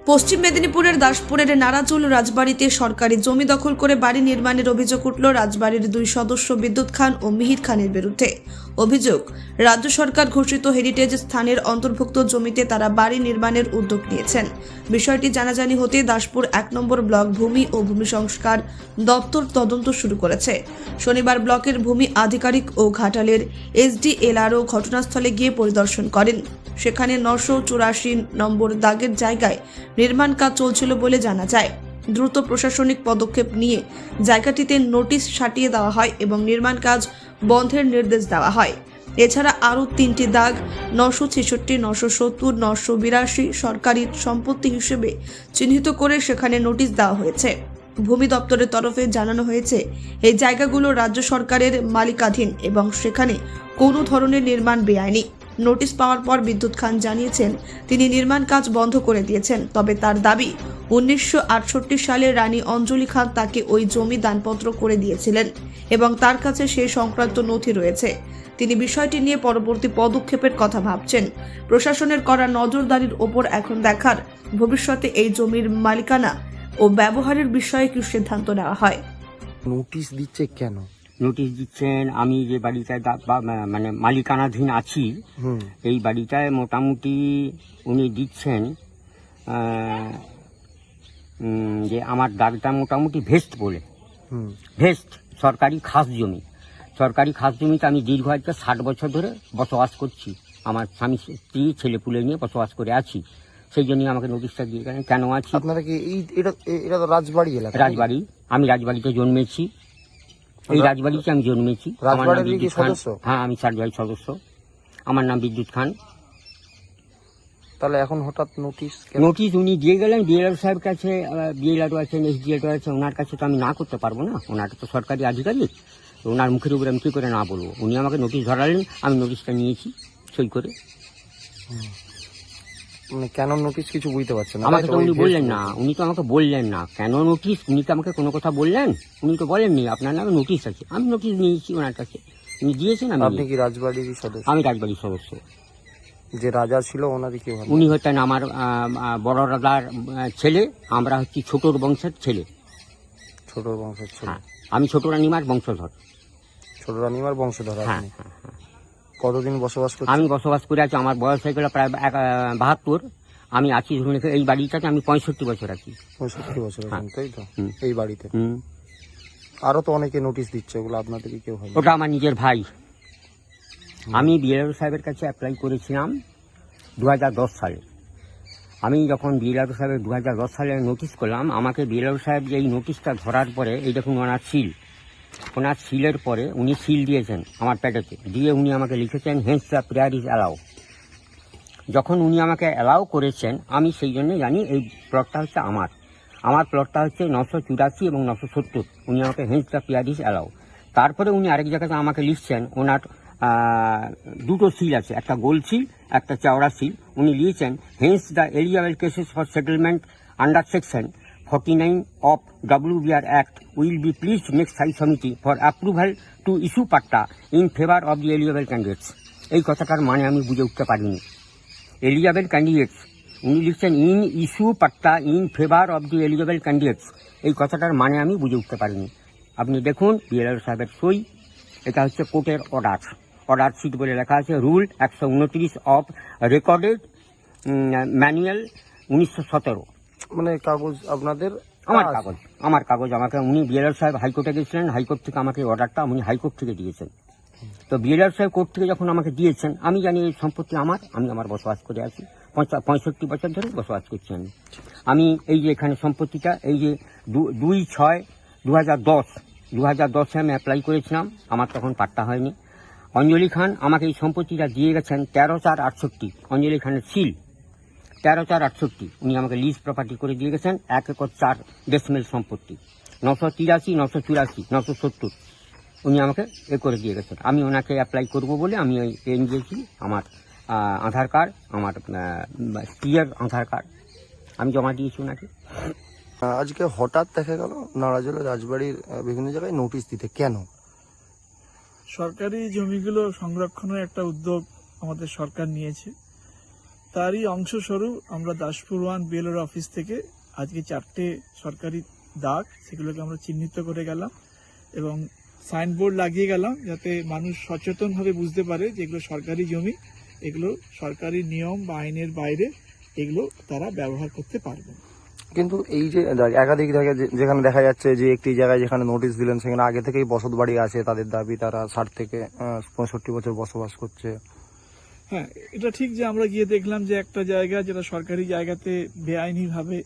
পশ্চিম মেদিনীপুরের দাসপুরের নারাজুল রাজবাড়িতে সরকারি জমি দখল করে বাড়ি নির্মাণের অভিযোগ উঠল রাজবাড়ির 2 সদস্য বিদ্যুৎ খান ও মিহির খানের বিরুদ্ধে। অভিযোগ, রাজ্য সরকার ঘোষিত হেরিটেজ স্থানের অন্তর্ভুক্ত জমিতে তারা বাড়ি নির্মাণের উদ্যোগ নিয়েছেন। বিষয়টি জানাজানি হতে দাসপুর 1 নম্বর ব্লক ভূমি ও ভূমি সংস্কার দপ্তর তদন্ত শুরু করেছে। শনিবার ব্লকের ভূমি আধিকারিক ও ঘাটালের এসডিএলআরও ঘটনাস্থলে গিয়ে পরিদর্শন করেন। সেখানে 984 নম্বর দাগের জায়গায় নির্মাণ কাজ চলছিল বলে জানা যায়। দ্রুত প্রশাসনিক পদক্ষেপ নিয়ে জায়গাটিতে নোটিশ সাটিয়ে দেওয়া হয় এবং নির্মাণ কাজ বন্ধের নির্দেশ দেওয়া হয়। এছাড়া আরও 3টি দাগ 966, 970, 982 সরকারি সম্পত্তি হিসেবে চিহ্নিত করে সেখানে নোটিশ দেওয়া হয়েছে। ভূমি দপ্তরের তরফে জানানো হয়েছে এই জায়গাগুলো রাজ্য সরকারের মালিকাধীন এবং সেখানে কোনো ধরনের নির্মাণ বেআইনি। নোটিশ পাওয়ার পর বিদ্যুৎ খান জানিয়েছেন তিনি নির্মাণ কাজ বন্ধ করে দিয়েছেন, তবে তার দাবি 1968 সালে রানী অঞ্জলি খান তাকে ওই জমি দানপত্র করে দিয়েছিলেন এবং তার কাছে সেই সংক্রান্ত নথি রয়েছে। তিনি বিষয়টি নিয়ে পরবর্তী পদক্ষেপের কথা ভাবছেন। প্রশাসনের করা নজরদারির ওপর এখন দেখার ভবিষ্যতে এই জমির মালিকানা ও ব্যবহারের বিষয়ে কি সিদ্ধান্ত নেওয়া হয়। নোটিশ দিচ্ছে কেন? নোটিশ দিচ্ছেন, আমি যে বাড়িটায় মানে মালিকানাধীন আছি, এই বাড়িটায় মোটামুটি উনি দিচ্ছেন যে আমার দাগটা মোটামুটি ভেস্ট বলে। ভেস্ট সরকারি খাস জমি। সরকারি খাস জমিতে আমি দীর্ঘ 60 বছর ধরে বসবাস করছি। আমার স্বামী স্ত্রী ছেলেপুলে নিয়ে বসবাস করে আছি। সেই জন্যই আমাকে নোটিশটা দিয়ে গেলেন। কেন আছি? আপনারা কি এটা তো রাজবাড়ি এলাকা? রাজবাড়ি। আমি রাজবাড়িতে জন্মেছি। এই রাজবাড়িতে আমি জন্মেছি। আমার নাম বিদ্যুৎ খান। হ্যাঁ, আমি রাজবাড়ির সদস্য। আমার নাম বিদ্যুৎ খান। তাহলে এখন হঠাৎ নোটিশ? নোটিশ উনি দিয়ে গেলেন বিএলআর সাহেব কাছে। বিএলআরও আছেন, এসডিএলও আছে, ওনার কাছে তো আমি না করতে পারবো না। ওনার তো সরকারি আধিকারিক, ওনার মুখের উপরে আমি কী করে না বলবো? উনি আমাকে নোটিশ ধরালেন, আমি নোটিশটা নিয়েছি সই করে। মানে কেন নোটিশ কিছু বুঝতে পারছেন না? আমাকে তো উনি বললেন না, উনি তো আমাকে বললেন না কেন নোটিশ। উনি তো আমাকে কোনো কথা বললেন? উনি তো বলেননি আপনার নামে নোটিশ আছে। আমি নোটিশ নিয়েছি ওনার কাছে, উনি দিয়েছেন। আপনি কি রাজবাড়ির সদস্য? আমি রাজবাড়ির সদস্য। যে রাজা ছিল ওনারই কি? উনি হচ্ছেন আমার বড় রাজার ছেলে, আমরা হচ্ছি ছোটর বংশের ছেলে। ছোট বংশের ছেলে? আমি ছোট রানীমার বংশধর। ছোট রানীমার বংশধর? হ্যাঁ। কতদিন বসবাস করছেন? আমি বসবাস করে আছি, আমার বয়স হয়ে গেল প্রায় 72। আমি আছি ধরুন এই বাড়িটাতে আমি 65 বছর আছি। 65 বছর আছেন, তাই তো? এই বাড়িতে হুম। আরো তো অনেকে নোটিশ দিচ্ছে, ওগুলো আপনাদের কি কেউ হয়? ওটা আমার নিজের ভাই। আমি বিএলআর সাহেবের কাছে অ্যাপ্লাই করেছিলাম 2010 সালে। আমি যখন বিএলআর সাহেবের 2010 সালে নোটিশ করলাম, আমাকে বিএলআর সাহেব যে এই নোটিশটা ধরার পরে এই দেখুন ওনার সিল, ওনার সিলের পরে উনি সিল দিয়েছেন আমার প্যাডেতে, দিয়ে উনি আমাকে লিখেছেন hence the prayer is allow. যখন উনি আমাকে অ্যালাউ করেছেন, আমি সেই জন্য জানি এই প্লটটা হচ্ছে আমার প্লটটা হচ্ছে 984 এবং 970। উনি আমাকে hence the prayer is allow. তারপরে উনি আরেক জায়গাতে আমাকে লিখছেন, ওনার 2টো সিল আছে, একটা গোল সিল, একটা চওড়া সিল। উনি লিখেছেন hence the eligible cases for settlement under section 49 of WBR act will be placed next স্থায়ী সমিতি for approval to issue patta in favour of the eligible candidates. এই কথাটার মানে আমি বুঝে উঠতে পারিনি। এলিজিবল ক্যান্ডিডেটস, উনি লিখছেন in issue patta in favour of the eligible candidates. এই কথাটার মানে আমি বুঝে উঠতে পারিনি। আপনি দেখুন বিএলআর সাহেবের সই, এটা হচ্ছে কোর্টের অর্ডার শিট বলে লেখা আছে, রুল 129 অফ রেকর্ডেড ম্যানুয়াল 1917। মানে কাগজ আপনাদের? আমার কাগজ আমাকে উনি বিএলআর সাহেব হাইকোর্টে গেছিলেন, হাইকোর্ট থেকে আমাকে অর্ডারটা উনি হাইকোর্ট থেকে দিয়েছেন। তো বিএলআর সাহেব কোর্ট থেকে যখন আমাকে দিয়েছেন, আমি জানি এই সম্পত্তি আমার বসবাস করে আছি, 65 বছর ধরে বসবাস করছি আমি। এই যে এখানে সম্পত্তিটা, এই যে 2/6/2010 আমি অ্যাপ্লাই করেছিলাম, আমার তখন পাট্টা হয়নি। অঞ্জলি খান আমাকে এই সম্পত্তিটা দিয়ে গেছেন 13/4/68। অঞ্জলি খানের সিল 13/4/68। উনি আমাকে লিজ প্রপার্টি করে দিয়ে গেছেন 1 একর 4 ডেসিমেল সম্পত্তি। 983, 984, 970 উনি আমাকে করে দিয়ে গেছেন। আমি ওনাকে অ্যাপ্লাই করবো বলে আমি ওই নিয়েছি আমার আধার কার্ড, আমার স্ত্রীর আধার কার্ড আমি জমা দিয়েছি ওনাকে। আজকে হঠাৎ দেখা গেল নারাজুলের রাজবাড়ির বিভিন্ন জায়গায় নোটিশ দিতে, কেন? সরকারি জমিগুলো সংরক্ষণের একটা উদ্যোগ আমাদের সরকার নিয়েছে। তারই অংশস্বরূপ আমরা দাসপুর 1 বিএলআর অফিস থেকে আজকে 4টে সরকারি দাগ সেগুলোকে আমরা চিহ্নিত করে গেলাম এবং সাইনবোর্ড লাগিয়ে গেলাম যাতে মানুষ সচেতনভাবে বুঝতে পারে যে এগুলো সরকারি জমি, এগুলো সরকারি নিয়ম বা আইনের বাইরে, এগুলো তারা ব্যবহার করতে পারবে না। কিন্তু এই যে একাধিক জায়গায় যেখানে দেখা যাচ্ছে যে একটি জায়গায় যেখানে নোটিশ দিলেন সেখানে আগে থেকেই বসত বাড়ি আছে, তাদের দাবি তারা 60 থেকে 65 বছর বসবাস করছে। হ্যাঁ, এটা ঠিক যে আমরা গিয়ে দেখলাম যে একটা জায়গা যেটা সরকারি জায়গাতে বেআইনি ভাবে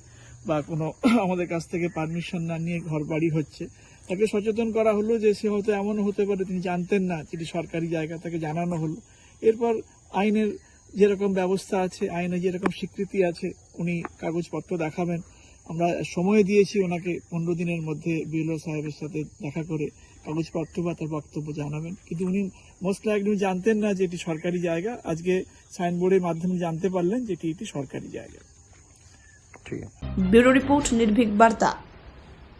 বা কোনো আমাদের কাছ থেকে পারমিশন না নিয়ে ঘর বাড়ি হচ্ছে, তাকে সচেতন করা হলো যে সে হয়তো এমনও হতে পারে তিনি জানতেন না, যেটি সরকারি জায়গা তাকে জানানো হলো। এরপর আইনের যেরকম ব্যবস্থা আছে, আইনে যেরকম স্বীকৃতি আছে, উনি কাগজপত্র দেখাবেন। আমরা সময় দিয়েছি ওনাকে 15 দিনের মধ্যে বিএলও সাহেবের সাথে দেখা করে কাগজপত্র বা তার বক্তব্য জানাবেন। কিন্তু উনি মোস্ট লাইকলি জানতেন না যে এটি সরকারি জায়গা। আজকে সাইনবোর্ডের মাধ্যমে জানতে পারলেন যে এটি সরকারি জায়গা। ঠিক আছে। ব্যুরো রিপোর্ট, নির্ভীক বার্তা।